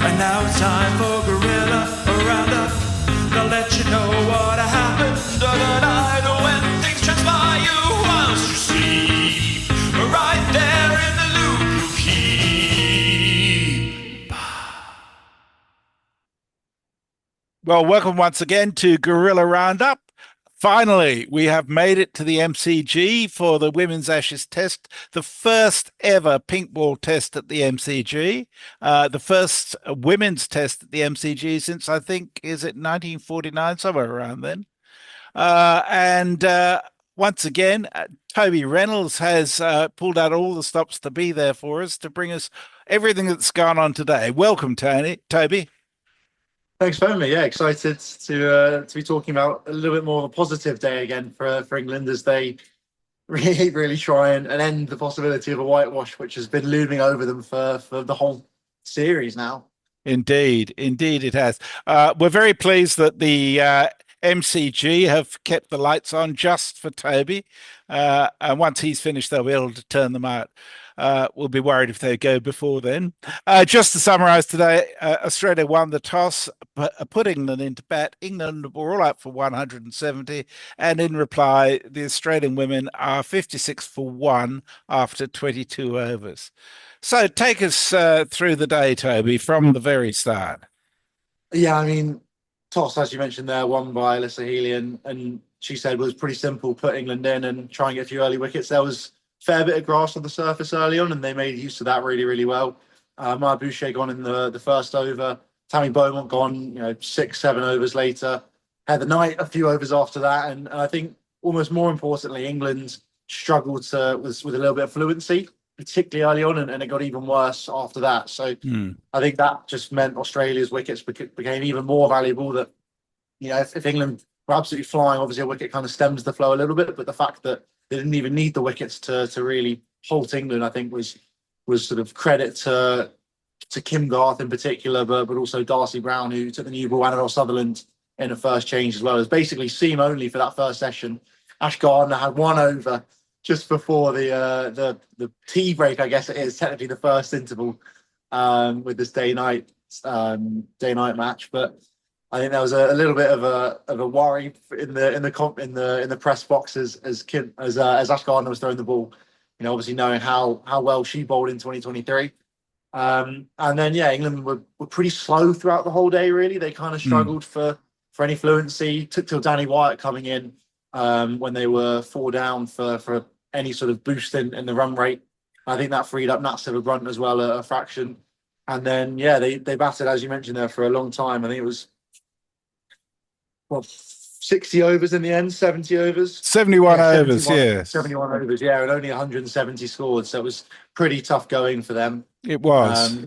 And now it's time for Guerilla Roundup. They'll let you know what happened overnight when things transpire you whilst you sleep. Right there in the loop you keep. Well, welcome once again to Guerilla Roundup. Finally, we have made it to the MCG for the Women's Ashes Test, the first ever pink ball test at the MCG, the first women's test at the MCG since I think, is it 1949, somewhere around then. And once again, Toby Reynolds has pulled out all the stops to be there for us to bring us everything that's gone on today. Welcome, Toby. Thanks for having me. Yeah, excited to be talking about a little bit more of a positive day again for England as they really try and end the possibility of a whitewash, which has been looming over them for the whole series now. Indeed it has. We're very pleased that the MCG have kept the lights on just for Toby. And once he's finished, they'll be able to turn them out. We'll be worried if they go before then. Just to summarise today, Australia won the toss, put England into bat. England were all out for 170, and in reply, the Australian women are 56 for 1 after 22 overs. So take us through the day, Toby, from the very start. Yeah, I mean, toss, as you mentioned there, won by Alyssa Healy, and she said was pretty simple: put England in and try and get a few early wickets. There was fair bit of grass on the surface early on, and they made use of that really well. Maya Boucher gone in the first over. Tammy Beaumont gone, 6-7 overs later. Heather Knight a few overs after that, and I think almost more importantly, England struggled with a little bit of fluency, particularly early on, and it got even worse after that. So I think that just meant Australia's wickets became even more valuable. That if England were absolutely flying, obviously a wicket kind of stems the flow a little bit, but the fact that they didn't even need the wickets to really halt England, I think was sort of credit to Kim Garth in particular, but also Darcy Brown, who took the new ball, Annabelle Sutherland in the first change as well. It was basically seam only for that first session. Ash Gardner had one over just before the tea break, I guess it is technically the first interval with this day-night match, but I think there was a little bit of a worry in the press box as Ash Gardner was throwing the ball, obviously knowing how well she bowled in 2023. And then England were pretty slow throughout the whole day. Really, they kind of struggled for any fluency. Took till Danny Wyatt coming in when they were 4 down for any sort of boost in the run rate. I think that freed up Nat Sciver-Brunt as well a fraction. And then they batted, as you mentioned there, for a long time. I think it was 60 overs in the end, 70 overs. 71 overs, yes. 71 overs, and only 170 scored. So it was pretty tough going for them. It was.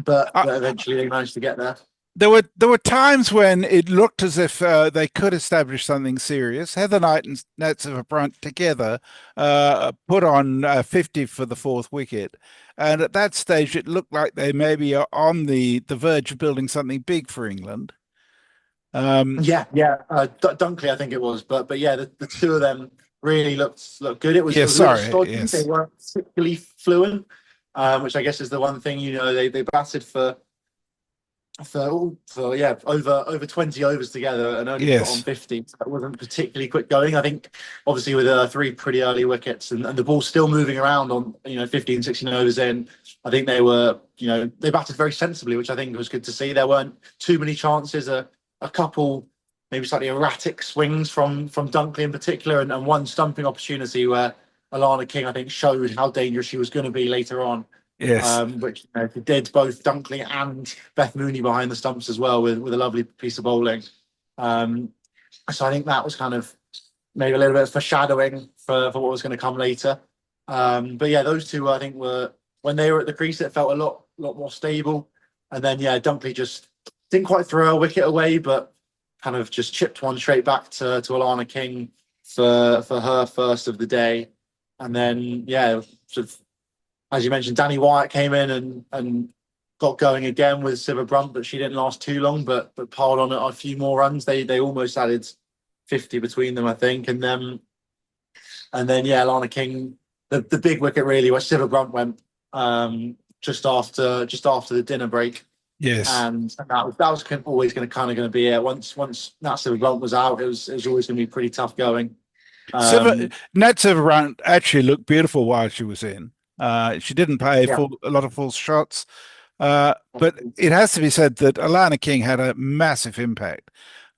But eventually they managed to get there. There were times when it looked as if they could establish something serious. Heather Knight and Nat Sciver-Brunt together put on 50 for the 4th wicket. And at that stage, it looked like they maybe are on the verge of building something big for England. Dunkley, I think it was, but the two of them really looked good. It was stodgy. Yes. They weren't particularly fluent, which I guess is the one thing. They batted for over 20 overs together and only put on 50. So it wasn't particularly quick going. I think obviously with 3 pretty early wickets and the ball still moving around on 15, 16 overs in, I think they were they batted very sensibly, which I think was good to see. There weren't too many chances. A couple maybe slightly erratic swings from Dunkley in particular, and one stumping opportunity where Alana King, I think, showed how dangerous she was going to be later on. Yes. Which did both Dunkley and Beth Mooney behind the stumps as well with a lovely piece of bowling. So I think that was kind of maybe a little bit of foreshadowing for what was going to come later. But those two I think were, when they were at the crease, it felt a lot more stable. And then Dunkley just didn't quite throw a wicket away, but kind of just chipped one straight back to Alana King for her first of the day. And then sort of, as you mentioned, Danny Wyatt came in and got going again with Sciver-Brunt, but she didn't last too long, but piled on a few more runs. They almost added 50 between them, I think. And then Alana King, the big wicket really, where Sciver-Brunt went just after the dinner break. Yes. and that was always going to be it. Once Nat Silver was out, it was always going to be pretty tough going. Silver Um, Nat Silver actually looked beautiful while she was in. She didn't play yeah, a lot of false shots. But it has to be said that Alana King had a massive impact.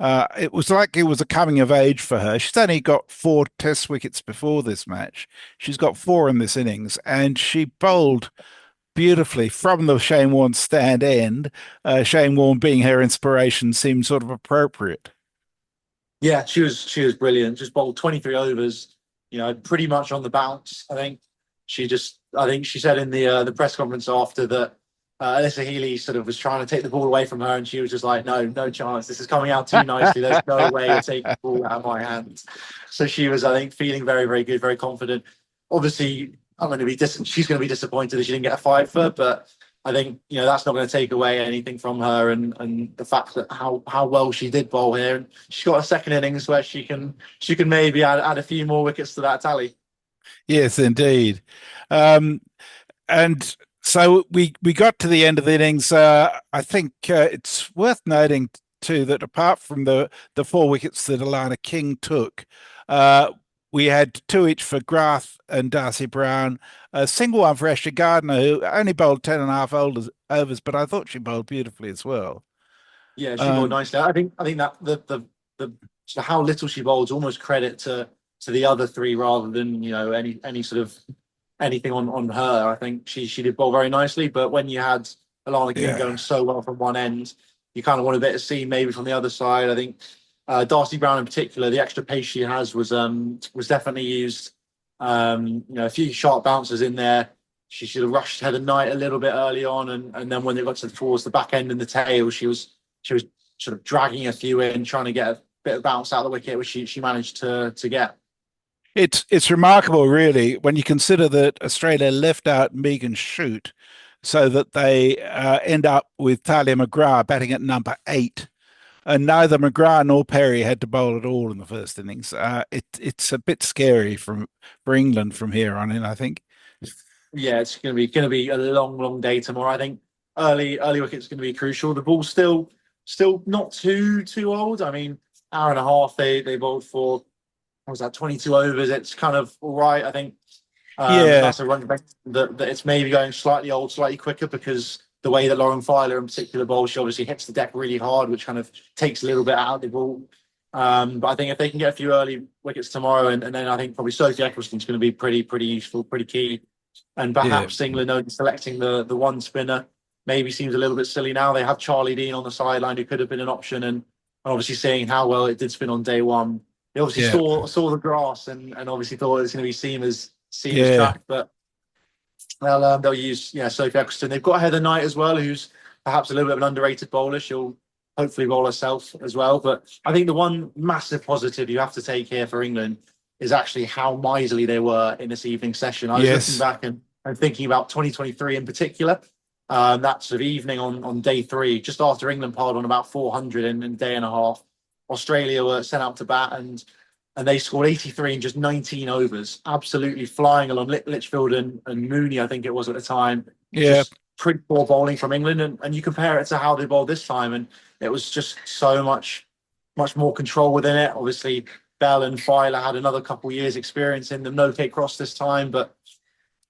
It was like it was a coming of age for her. She's only got 4 Test wickets before this match. She's got 4 in this innings, and she bowled beautifully from the Shane Warne stand end. Shane Warne being her inspiration seemed sort of appropriate. yeah, she was brilliant. Just bowled 23 overs, pretty much on the bounce. I think she said in the press conference after that Alyssa Healy sort of was trying to take the ball away from her, and she was just like, "No, no chance. This is coming out too nicely. There's no way you're taking the ball out of my hands." So she was, I think, feeling very, very good, very confident. Obviously, she's going to be disappointed that she didn't get a five for, but I think that's not going to take away anything from her, and the fact that how well she did bowl here, and she's got a second innings where she can maybe add a few more wickets to that tally. Yes, indeed. Um, and so we got to the end of the innings. I think it's worth noting too that apart from the 4 wickets that Alana King took, uh, we had 2 each for Grath and Darcy Brown, a single one for Ashley Gardner, who only bowled 10.5 overs, but I thought she bowled beautifully as well. Yeah, she bowled Um, nicely. I think that the sort of how little she bowled is almost credit to the other three rather than any sort of anything on her. I think she did bowl very nicely, but when you had Alana King yeah, going so well from one end, you kind of want a bit of see maybe from the other side. I think Darcy Brown in particular, the extra pace she has was definitely used. A few sharp bounces in there. She should have rushed Heather Knight a little bit early on, and then when they got towards the back end and the tail, she was sort of dragging a few in, trying to get a bit of bounce out of the wicket, which she managed to get. it's remarkable, really, when you consider that Australia left out Megan Shute, so that they end up with Talia McGrath batting at number 8, and neither McGrath nor Perry had to bowl at all in the first innings. It's a bit scary for England from here on in, I think. Yeah, it's going to be a long day tomorrow. I think early wicket's going to be crucial. The ball's still not too old. I mean, hour and a half they bowled for, what was that, 22 overs. It's kind of all right. I think Yeah, that's a run that it's maybe going slightly old, slightly quicker because the way that Lauren Filer in particular bowls, she obviously hits the deck really hard, which kind of takes a little bit out of the ball. But I think if they can get a few early wickets tomorrow, and then I think probably Sophie Eccleston's going to be pretty useful, pretty key. And yeah, perhaps England only selecting the one spinner maybe seems a little bit silly now. They have Charlie Dean on the sideline, who could have been an option, and obviously seeing how well it did spin on day one, they obviously yeah, saw the grass and obviously thought it was going to be seamers yeah, track, but they'll use Sophie Eccleston. They've got Heather Knight as well, who's perhaps a little bit of an underrated bowler. She'll hopefully bowl herself as well. But I think the one massive positive you have to take here for England is actually how miserly they were in this evening session. I was looking yes, back and thinking about 2023 in particular. That sort of evening on day 3, just after England piled on about 400 in a day and a half. Australia were sent out to bat, and they scored 83 in just 19 overs, absolutely flying along. Litchfield and Mooney, I think it was at the time, yeah. just pretty poor bowling from England. And you compare it to how they bowled this time, and it was just so much more control within it. Obviously, Bell and Filer had another couple of years experience in them. No Kate Cross this time, but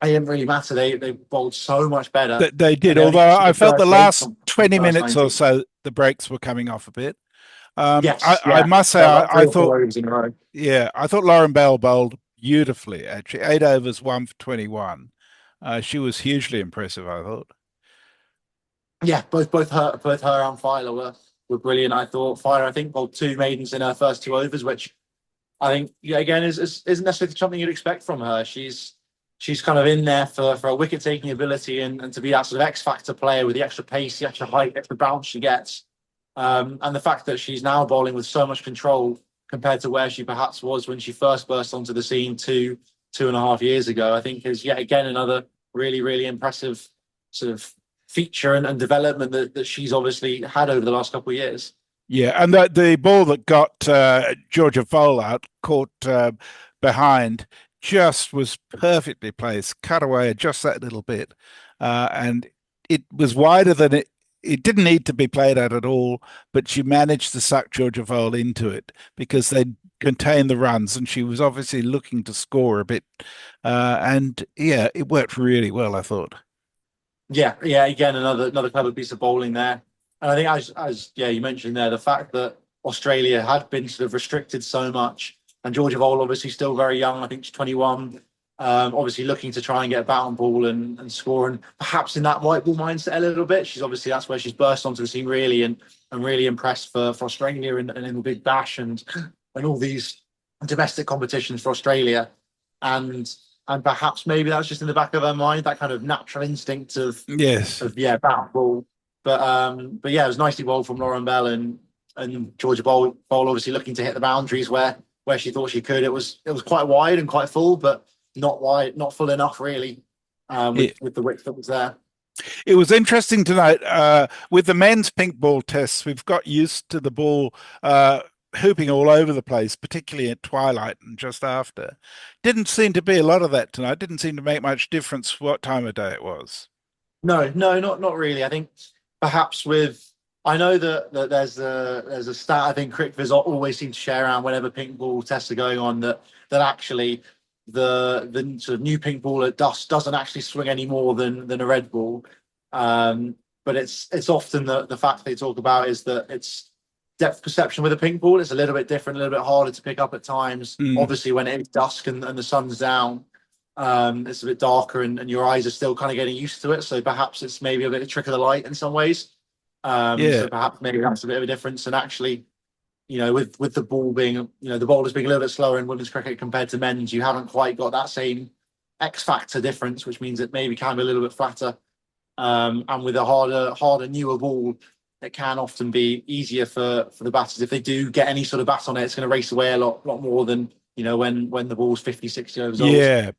it didn't really matter. They bowled so much better. They And did. they only Although missed I the felt the first eight last from the 20 first minutes or 19. so, the breaks were coming off a bit. Yes, I yeah. must say, Felt like I three or thought, four overs in a row. yeah, I thought Lauren Bell bowled beautifully, actually. 8 overs, 1 for 21. She was hugely impressive, I thought. Yeah, both her and Filer were brilliant. I thought Filer, I think, bowled 2 maidens in her first 2 overs, which I think, yeah, again, isn't necessarily something you'd expect from her. She's kind of in there for a wicket taking ability and to be that sort of X factor player with the extra pace, the extra height, extra bounce she gets. And the fact that she's now bowling with so much control compared to where she perhaps was when she first burst onto the scene two and a half years ago, I think is yet again another really impressive sort of feature and development that she's obviously had over the last couple of years. Yeah, and the ball that got Georgia Vole out, caught behind, just was perfectly placed, cut away just that little bit, and it was wider than it didn't need to be played at all, but she managed to suck Georgia Vole into it because they contained the runs, and she was obviously looking to score a bit. And yeah, it worked really well, I thought. Yeah, yeah. Again, another clever piece of bowling there. And I think as yeah, you mentioned there, the fact that Australia had been sort of restricted so much, and Georgia Vole obviously still very young. I think she's 21. Obviously looking to try and get a bat on ball and score, and perhaps in that white ball mindset a little bit. She's obviously that's where she's burst onto the scene really, and really impressed for Australia and in the Big Bash and all these domestic competitions for Australia. And perhaps maybe that's just in the back of her mind, that kind of natural instinct Yes. of yeah, bat ball. But yeah, it was nicely bowled from Lauren Bell and Georgia Bowl obviously looking to hit the boundaries where she thought she could. It was quite wide and quite full, but not wide, not full enough really, with the width that was there. It was interesting to note with the men's pink ball tests, we've got used to the ball hooping all over the place, particularly at twilight and just after. Didn't seem to be a lot of that tonight. Didn't seem to make much difference what time of day it was. No, not really. I think perhaps I know that there's a stat I think cricketers always seem to share around whenever pink ball tests are going on that actually the sort of new pink ball at dusk doesn't actually swing any more than a red ball. But it's often the fact they talk about is that it's depth perception with a pink ball. It's a little bit different, a little bit harder to pick up at times. Obviously, when it's dusk and the sun's down, it's a bit darker and your eyes are still kind of getting used to it. So perhaps it's maybe a bit of trick of the light in some ways. So perhaps maybe that's a bit of a difference. And actually, with the ball being, the bowlers being a little bit slower in women's cricket compared to men's, you haven't quite got that same X factor difference, which means it maybe can be a little bit flatter. And with a harder, newer ball, it can often be easier for the batters. If they do get any sort of bat on it, it's going to race away a lot more than, when the ball's 50, 60 overs old. Yeah.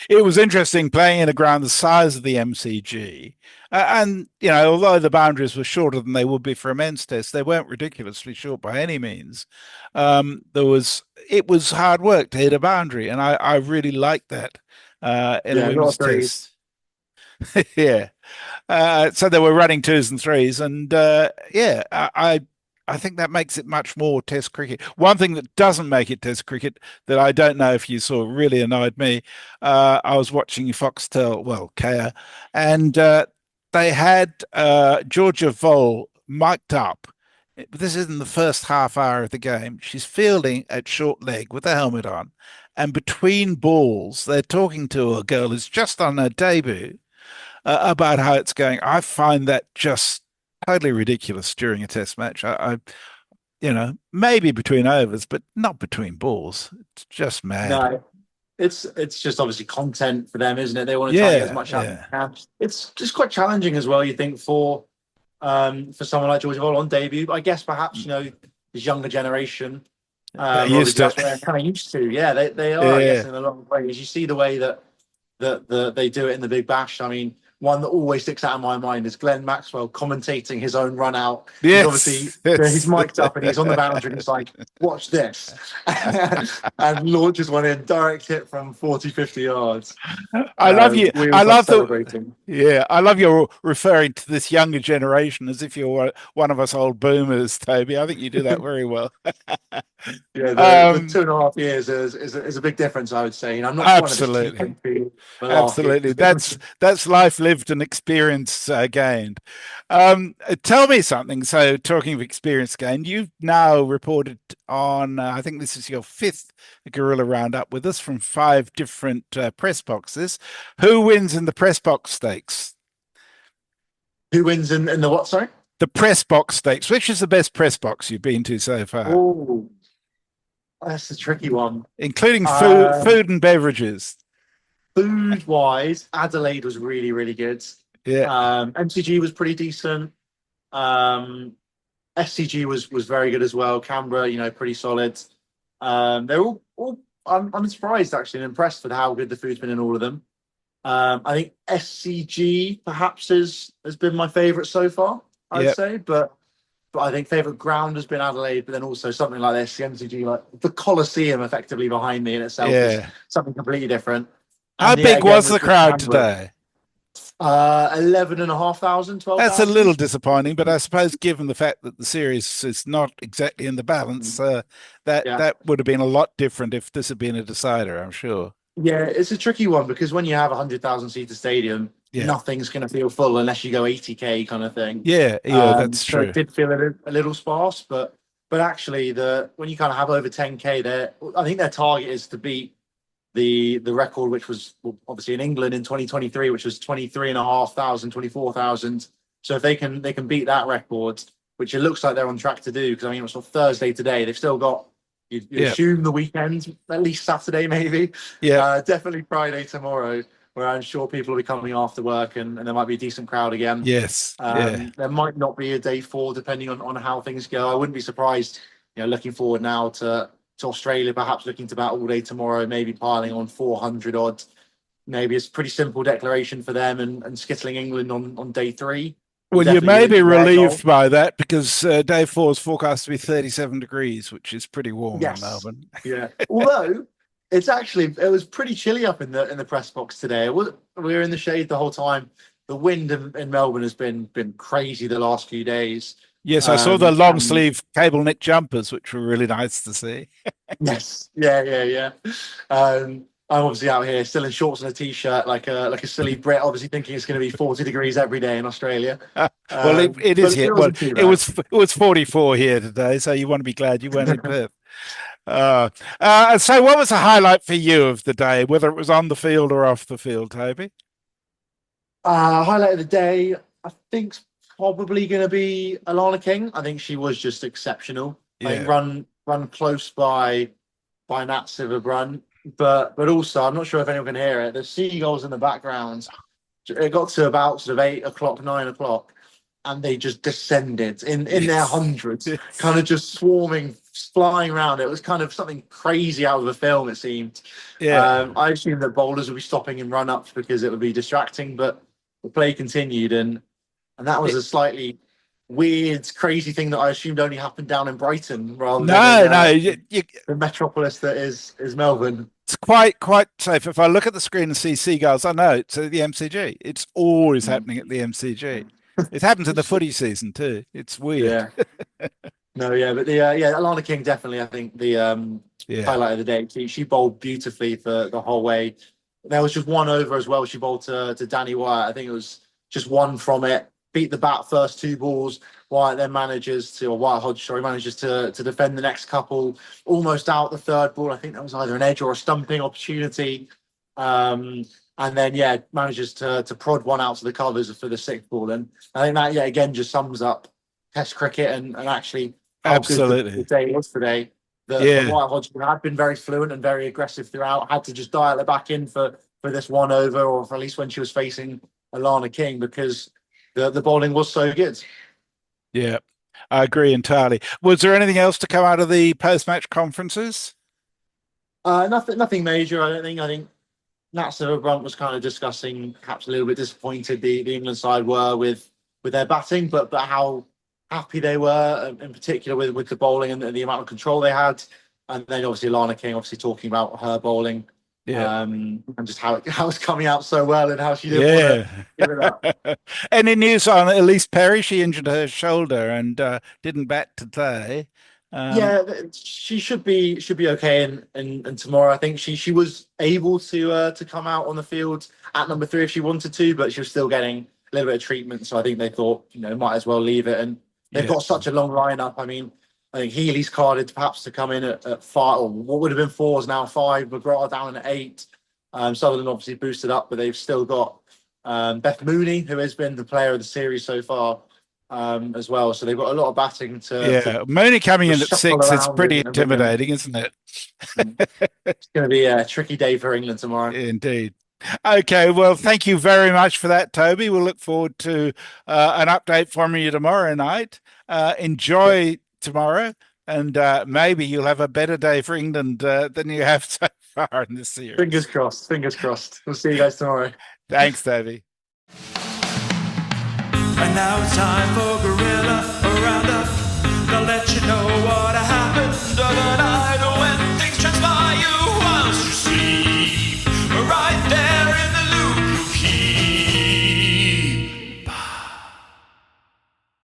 It was interesting playing in a ground the size of the MCG. And, although the boundaries were shorter than they would be for a men's test, they weren't ridiculously short by any means. It was hard work to hit a boundary, and I really liked that in a women's test. Yeah. So they were running twos and threes, and I think that makes it much more Test cricket. One thing that doesn't make it Test cricket that I don't know if you saw really annoyed me. I was watching Foxtel, Kea, and they had Georgia Vole mic'd up. This is in the first half hour of the game. She's fielding at short leg with a helmet on, and between balls, they're talking to a girl who's just on her debut. About how it's going. I find that just totally ridiculous during a test match. I maybe between overs, but not between balls. It's just mad. No, it's just obviously content for them, isn't it? They want to try and get as much out as they can. It's just quite challenging as well, you think, for someone like Georgia Vole on debut. I guess perhaps, this younger generation. Used to. That's what they're kind of used to. Yeah, they are, I guess, in a lot of ways. You see the way that they do it in the Big Bash. I mean, one that always sticks out in my mind is Glenn Maxwell commentating his own run out. Yes. Obviously, he's mic'd up and he's on the boundary and it's like, watch this. And launches one in, direct hit from 40, 50 yards. I love you. I love I love your referring to this younger generation as if you're one of us old boomers, Toby. I think you do that very well. Yeah, the 2.5 years is a big difference, I would say. And I'm not absolutely. Absolutely. That's life lived and experience gained. Tell me something. So, talking of experience gained, you've now reported on, I think this is your 5th Guerilla Roundup with us from 5 different press boxes. Who wins in the press box stakes? Who wins in the what, sorry? The press box stakes. Which is the best press box you've been to so far? Oh, that's a tricky one. Including food and beverages. Food-wise, Adelaide was really, really good. Yeah. MCG was pretty decent. SCG was very good as well. Canberra, pretty solid. They're all I'm surprised actually and impressed with how good the food's been in all of them. I think SCG perhaps has been my favourite so far, I'd say, but I think favourite ground has been Adelaide, but then also something like this, the MCG, like the Coliseum effectively behind me in itself is something completely different. How big was the crowd today? 11,500, That's a 12,000. little disappointing, but I suppose given the fact that the series is not exactly in the balance, that Yeah. that would have been a lot different if this had been a decider, I'm sure. Yeah, it's a tricky one because when you have a 100,000 seater stadium, Yeah. nothing's going to feel full unless you go 80K kind of thing. Yeah, that's So it true. did feel a little sparse, but actually the when you kind of have over 10K there, I think their target is to beat the record, which was obviously in England in 2023, which was 23,500, 24,000. So if they can beat that record, which it looks like they're on track to do, because I mean it was on Thursday today, they've still got you Yeah. assume the weekend, at least Saturday maybe. Yeah. Definitely Friday tomorrow, where I'm sure people will be coming after work and there might be a decent crowd again. Yes. Yeah. There might not be a day four depending on how things go. I wouldn't be surprised, looking forward now to Australia, perhaps looking to bat all day tomorrow, maybe piling on 400 odd. Maybe it's a pretty simple declaration for them and skittling England on day three. Well, you may be relieved by that because day 4 is forecast to be 37 degrees, which is pretty warm in Melbourne. Yeah. Although it was pretty chilly up in the press box today. We were in the shade the whole time. The wind in Melbourne has been crazy the last few days. Yes, I saw the long sleeve cable knit jumpers, which were really nice to see. Yes. Yeah. I'm obviously out here still in shorts and a t-shirt, like a silly Brit, obviously thinking it's going to be 40 degrees every day in Australia. Well, it is here. Well, it was 44 here today, so you want to be glad you weren't in Perth. So what was the highlight for you of the day, whether it was on the field or off the field, Toby? Highlight of the day, I think probably going to be Alana King. I think she was just exceptional. Yeah. I think run close by Nat Silverbrun. But also, I'm not sure if anyone can hear it. The seagulls in the background. It got to about sort of 8 o'clock, 9 o'clock, and they just descended in their hundreds, kind of just swarming, flying around. It was kind of something crazy out of a film, it seemed. Yeah. I assumed that bowlers would be stopping in run-ups because it would be distracting, but the play continued, and that was a slightly weird, crazy thing that I assumed only happened down in Brighton rather than the metropolis that is Melbourne. It's quite safe. If I look at the screen and see seagulls, I know it's at the MCG. It's always happening at the MCG. It happens in the footy season too. It's weird. Yeah. No, yeah, but Alana King definitely, I think the highlight of the day. She bowled beautifully for the whole way. There was just one over as well. She bowled to Danny Wyatt. I think it was just one from it. Beat the bat first 2 balls. Wyatt Hodge manages to defend the next couple, almost out the third ball. I think that was either an edge or a stumping opportunity. And then manages to prod one out to the covers for the 6th ball. And I think that again just sums up Test cricket and actually how good the day was today. Wyatt Hodge had been very fluent and very aggressive throughout. Had to just dial it back in for this one over, or for at least when she was facing Alana King, because the bowling was so good. Yeah, I agree entirely. Was there anything else to come out of the post-match conferences? Nothing major, I don't think. I think Nat Silverbrun was kind of discussing perhaps a little bit disappointed the England side were with their batting, but how happy they were, in particular with the bowling and the amount of control they had. And then obviously Alana King talking about her bowling. And just how it's coming out so well and how she didn't want to give it up. Any news on Elise Perry? She injured her shoulder and didn't bat today. She should be okay and tomorrow. I think she was able to come out on the field at number 3 if she wanted to, but she was still getting a little bit of treatment. So I think they thought, might as well leave it. And they've got such a long lineup. I mean, I think Healy's carded perhaps to come in at 5, or what would have been 4 is now 5. McGrath down at 8. Sutherland obviously boosted up, but they've still got Beth Mooney, who has been the player of the series so far, as well. So they've got a lot of batting to Mooney coming in at 6 is pretty intimidating, isn't it? It's going to be a tricky day for England tomorrow. Indeed. Okay, well, thank you very much for that, Toby. We'll look forward to an update from you tomorrow night. Enjoy tomorrow, and maybe you'll have a better day for England than you have so far in this series. Fingers crossed. Fingers crossed. We'll see you guys tomorrow. Thanks, Toby. And now it's time for Guerilla.